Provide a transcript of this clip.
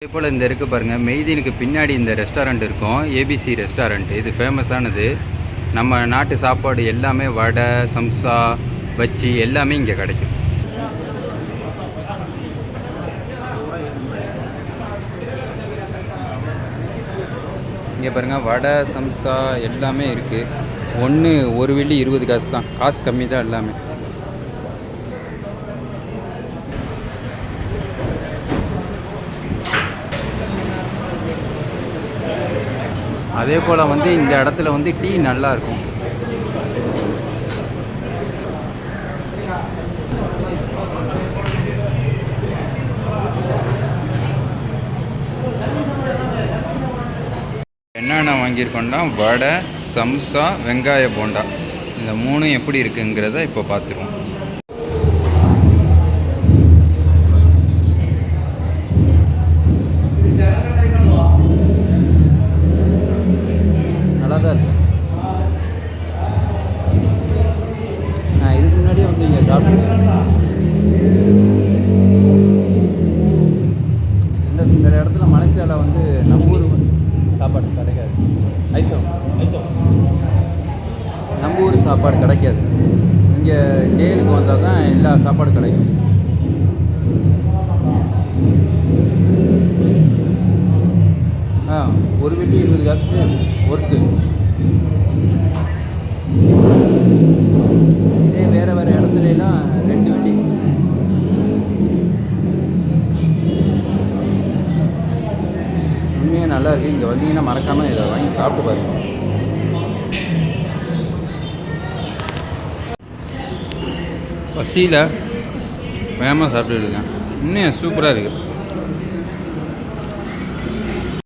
அதே போல் இந்த இருக்குது பாருங்கள், மெய்தீனுக்கு பின்னாடி இந்த ரெஸ்டாரண்ட் இருக்கும். ABC restaurant. இது ஃபேமஸானது. நம்ம நாட்டு சாப்பாடு எல்லாமே வடை, சம்சா, பஜ்ஜி எல்லாமே இங்கே கிடைக்கும். இங்கே பாருங்கள், வடை, சம்சா எல்லாமே இருக்குது. ஒரு வெள்ளி 20 காசு தான். காசு கம்மி தான் எல்லாமே. அதே போல் இந்த இடத்துல டீ நல்லாயிருக்கும். என்னென்ன வாங்கியிருக்கோன்னா வடை, சம்சா, வெங்காய போண்டா. இந்த மூணும் எப்படி இருக்குங்கிறத இப்போ பார்த்துருவோம். நல்லா தான் இருக்கு. நான் இதுக்கு முன்னாடியே இங்கே சாப்பிட்டேன். இந்த இடத்துல மலேசியாவில் நம்ம ஊர் சாப்பாடு கிடைக்காது. நம்ம ஊர் சாப்பாடு கிடைக்காது. இங்கே கேலுக்கு வந்தால் தான் எல்லா சாப்பாடும் கிடைக்கும். ஒரு வெள்ளி 20 காசுக்கு ஒர்த்து. இதே வேறு இடத்துலலாம் 2 வெள்ளி. உண்மையாக நல்லா இருக்குது. இங்கே வந்தீங்கன்னா மறக்காமல் இதை வாங்கி சாப்பிட்டு பாருங்கள். பசியில் வேகமாக சாப்பிட்டுருக்கேன். இன்னும் சூப்பராக இருக்குது.